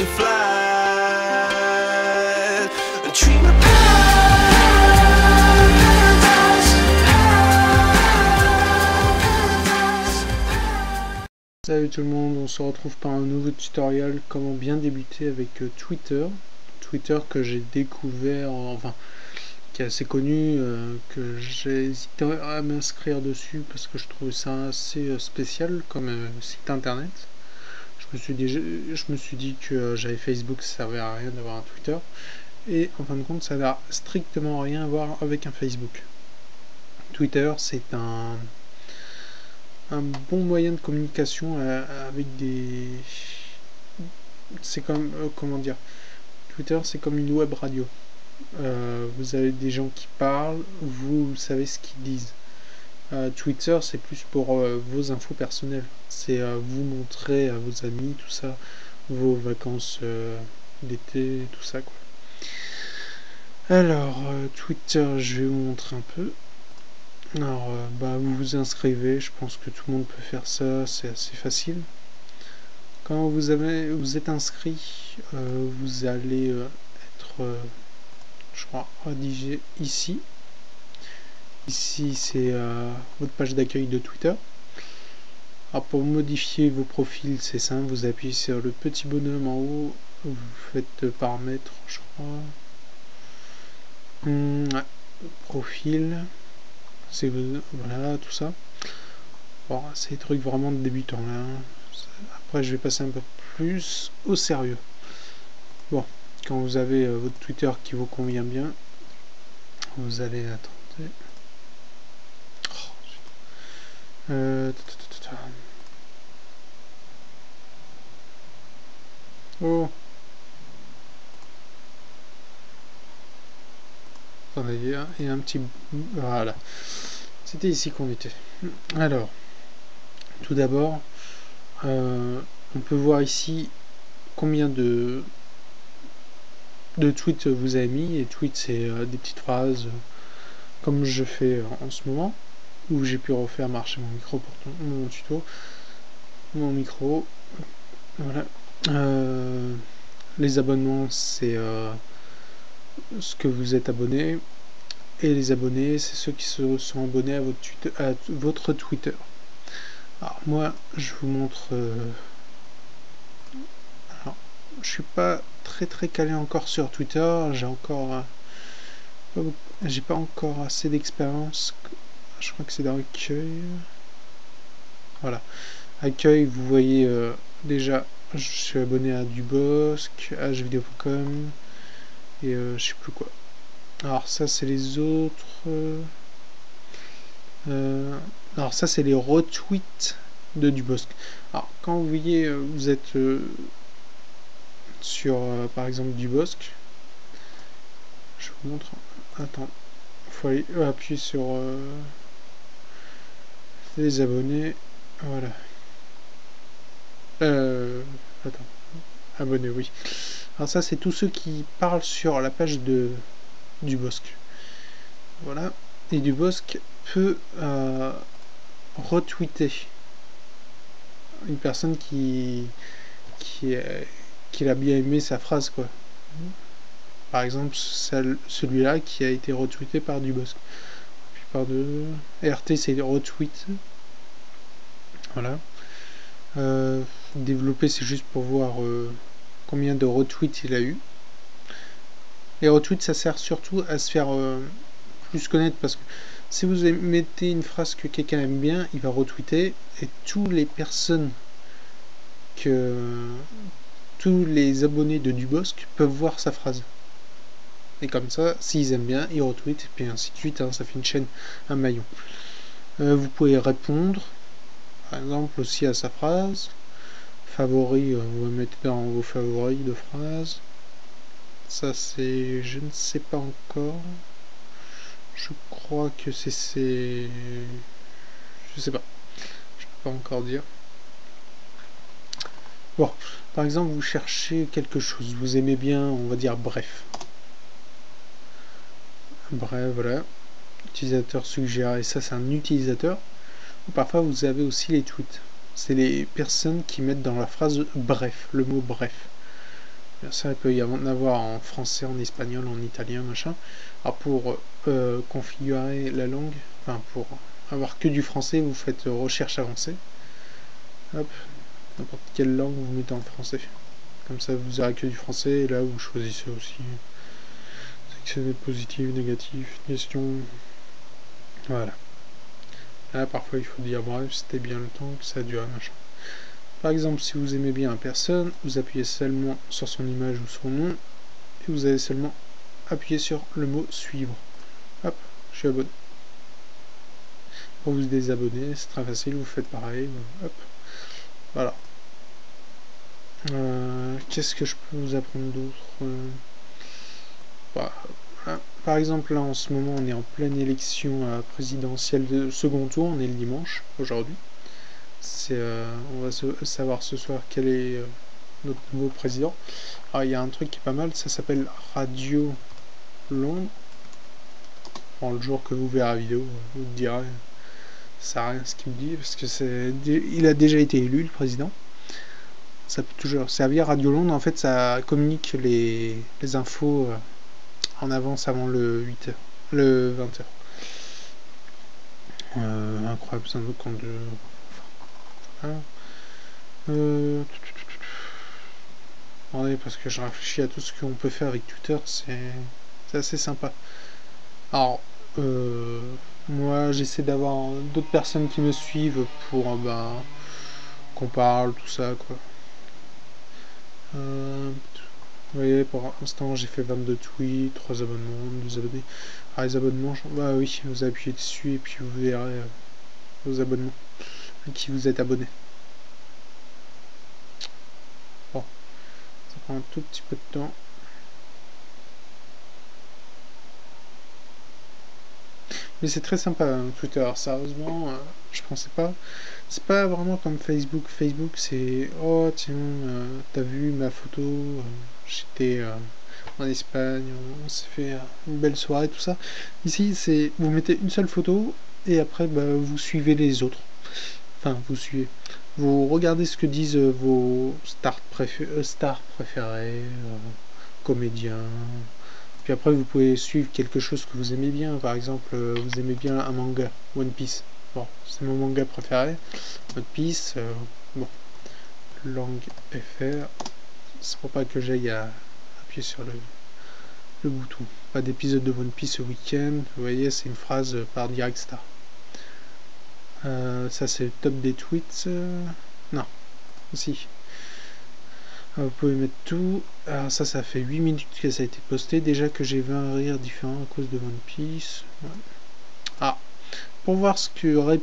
you fly. A dream of Salut tout le monde, on se retrouve par un nouveau tutoriel comment bien débuter avec Twitter. Twitter que j'ai découvert, enfin qui est assez connu, que j'ai hésité à m'inscrire dessus parce que je trouvais ça assez spécial comme site internet. Je me suis dit que j'avais Facebook, ça servait à rien d'avoir un Twitter. Et en fin de compte, ça n'a strictement rien à voir avec un Facebook. Twitter, c'est un bon moyen de communication avec des... C'est comme... comment dire, Twitter, c'est comme une web radio. Vous avez des gens qui parlent, vous savez ce qu'ils disent. Twitter, c'est plus pour vos infos personnelles. C'est vous montrer à vos amis, tout ça, vos vacances d'été, tout ça, quoi. Alors, Twitter, je vais vous montrer un peu. Alors, vous vous inscrivez, je pense que tout le monde peut faire ça, c'est assez facile. Quand vous êtes inscrit, vous allez être, je crois, rédigé ici. Ici, c'est votre page d'accueil de Twitter. Alors, pour modifier vos profils, c'est simple, vous appuyez sur le petit bonhomme en haut, vous faites paramètres, je crois. Profil. Voilà, tout ça. Bon, c'est des trucs vraiment de débutants là. Après, je vais passer un peu plus au sérieux. Bon, quand vous avez votre Twitter qui vous convient bien, vous allez attendre. Oh. Attendez, il y a un petit... Voilà. C'était ici qu'on était. Alors, tout d'abord, on peut voir ici combien de tweets vous avez mis. Et tweets, c'est des petites phrases, comme je fais en ce moment, où j'ai pu refaire marcher mon micro pour mon tuto. Mon micro, voilà. Les abonnements, c'est ce que vous êtes abonné. Et les abonnés, c'est ceux qui se sont abonnés à votre Twitter. Alors moi, je vous montre... alors, je suis pas très calé encore sur Twitter. J'ai pas encore assez d'expérience. Je crois que c'est dans Accueil. Voilà. Accueil, vous voyez déjà, je suis abonné à Dubosc, à jeuxvideo.com et je sais plus quoi. Alors ça c'est les autres. Alors ça c'est les retweets de Dubosc. Alors quand vous voyez, vous êtes sur par exemple Dubosc, je vous montre. Attends, il faut aller appuyer sur les abonnés. Voilà. Attends. Abonnés, oui. Alors ça c'est tous ceux qui parlent sur la page de Dubosc. Voilà. Et Dubosc peut retweeter une personne qui a bien aimé sa phrase, quoi. Par exemple, celui-là qui a été retweeté par Dubosc. Puis par RT, c'est retweet. Voilà. Développer, c'est juste pour voir combien de retweets il a eu. Les retweets, ça sert surtout à se faire plus connaître, parce que si vous mettez une phrase que quelqu'un aime bien, il va retweeter, et tous les abonnés de Dubosc peuvent voir sa phrase. Et comme ça, s'ils aiment bien, ils retweetent, et puis ainsi de suite, hein, ça fait une chaîne, un maillon. Vous pouvez répondre, par exemple, aussi à sa phrase. Favoris, vous mettez dans vos favoris de phrases. Ça c'est... je ne sais pas encore. Je crois que c'est... je sais pas. Je peux pas encore dire. Bon, par exemple, vous cherchez quelque chose. Vous aimez bien, on va dire, bref. Bref, voilà. Utilisateur suggéré. Ça, c'est un utilisateur. Parfois, vous avez aussi les tweets. C'est les personnes qui mettent dans la phrase bref, le mot bref. Ça, il peut y en avoir en français, en espagnol, en italien, machin. Alors pour configurer la langue, enfin pour avoir que du français, vous faites recherche avancée. Hop, n'importe quelle langue vous mettez en français. Comme ça, vous aurez que du français. Et là, vous choisissez aussi sélectionner positif, négatif, question. Voilà. Là, parfois, il faut dire bref, c'était bien le temps que ça a duré, machin. Par exemple, si vous aimez bien une personne, vous appuyez seulement sur son image ou son nom, et vous allez seulement appuyer sur le mot suivre. Hop, je suis abonné. Pour vous désabonner, c'est très facile, vous faites pareil. Hop, voilà. Qu'est-ce que je peux vous apprendre d'autre par exemple, là en ce moment, on est en pleine élection présidentielle de second tour, on est le dimanche aujourd'hui. On va savoir ce soir quel est notre nouveau président. Alors il y a un truc qui est pas mal, ça s'appelle Radio Londres. Bon, le jour que vous verrez la vidéo, vous me direz, ça sert à rien ce qu'il me dit, parce que il a déjà été élu, le président. Ça peut toujours servir. Radio Londres, en fait, ça communique les infos en avance avant le 8h, le 20h. Incroyable, c'est un autre compte de... Attendez, parce que je réfléchis à tout ce qu'on peut faire avec Twitter, c'est assez sympa. Alors, moi j'essaie d'avoir d'autres personnes qui me suivent pour qu'on parle, tout ça, quoi. Vous voyez, pour l'instant j'ai fait 22 tweets, 3 abonnements, 2 abonnés. Alors les abonnements, bah oui, vous appuyez dessus et puis vous verrez vos abonnements, à qui vous êtes abonné. Bon, ça prend un tout petit peu de temps. Mais c'est très sympa Twitter, sérieusement, je pensais pas. C'est pas vraiment comme Facebook. Facebook c'est oh tiens, t'as vu ma photo, j'étais en Espagne, on s'est fait une belle soirée, tout ça. Ici c'est vous mettez une seule photo et après vous suivez les autres. Enfin vous suivez. Vous regardez ce que disent vos stars préférées, comédiens. Puis après, vous pouvez suivre quelque chose que vous aimez bien. Par exemple, vous aimez bien un manga, One Piece. Bon, c'est mon manga préféré. One Piece, bon, langue FR. C'est pour pas que j'aille à appuyer sur le bouton. Pas d'épisode de One Piece ce week-end. Vous voyez, c'est une phrase par Direct Star. Ça, c'est le top des tweets. Non, si. Vous pouvez mettre tout. Alors ça fait 8 minutes que ça a été posté. Déjà que j'ai 20 rires différents à cause de One Piece. Ouais. Ah, pour voir ce que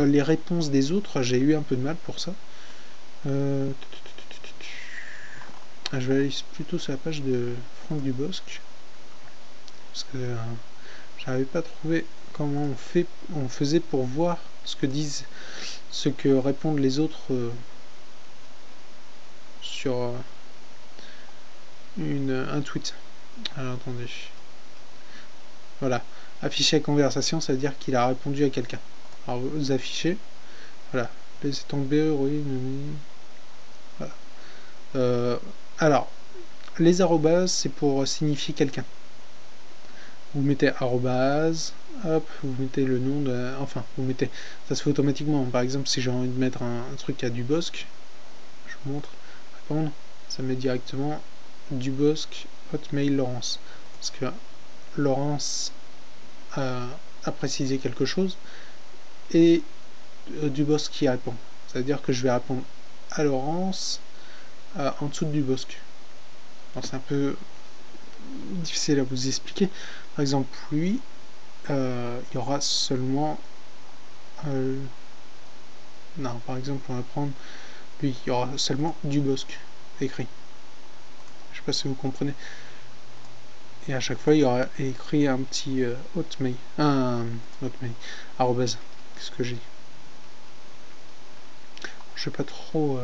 les réponses des autres, j'ai eu un peu de mal pour ça. Je vais aller plutôt sur la page de Franck Dubosc. Parce que j'avais pas trouvé comment on faisait pour voir ce que répondent les autres sur un tweet. Alors attendez. Voilà. Afficher la conversation, ça veut dire qu'il a répondu à quelqu'un. Alors vous affichez. Voilà. Laissez tomber, oui. Voilà. Alors, les arrobases, c'est pour signifier quelqu'un. Vous mettez arrobase, hop, vous mettez le nom de... Enfin, vous mettez... Ça se fait automatiquement. Par exemple, si j'ai envie de mettre un truc à Dubosc, je vous montre, répondre, ça met directement Dubosc, Hotmail, Laurence. Parce que Laurence a précisé quelque chose et Dubosc qui répond. C'est-à-dire que je vais répondre à Laurence en dessous de Dubosc. C'est un peu difficile à vous expliquer. Par exemple, lui, il y aura seulement... non, par exemple, on va prendre... Lui, il y aura seulement Dubosc écrit. Je sais pas si vous comprenez. Et à chaque fois, il y aura écrit un petit Hotmail. Arrobase. Qu'est-ce que j'ai dit? Je vais pas trop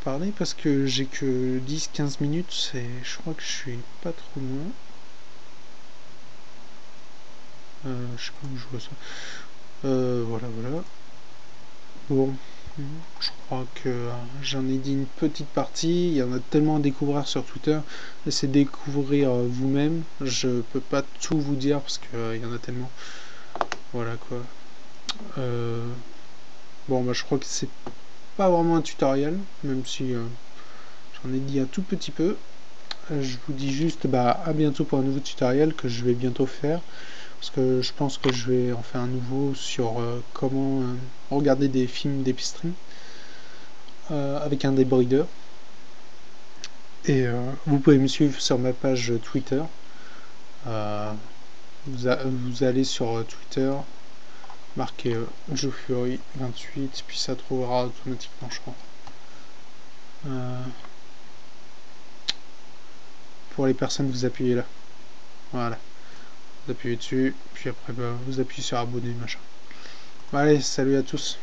parler parce que j'ai que 10-15 minutes et je crois que je suis pas trop loin. Je sais pas où je vois ça. Voilà. Bon, Je crois que j'en ai dit une petite partie. Il y en a tellement à découvrir sur Twitter. Laissez découvrir vous-même. Je peux pas tout vous dire parce qu'il y en a tellement. Voilà quoi. Bon bah je crois que c'est pas vraiment un tutoriel, même si j'en ai dit un tout petit peu. Je vous dis juste à bientôt pour un nouveau tutoriel que je vais bientôt faire. Parce que je pense que je vais en faire un nouveau sur comment regarder des films d'épicerie avec un débrideur. Et vous pouvez me suivre sur ma page Twitter. Vous allez sur Twitter, marquez JoeFury28, puis ça trouvera automatiquement, je crois. Pour les personnes, vous appuyez là. Voilà. Vous appuyez dessus, puis après vous appuyez sur abonner, machin. Allez, salut à tous.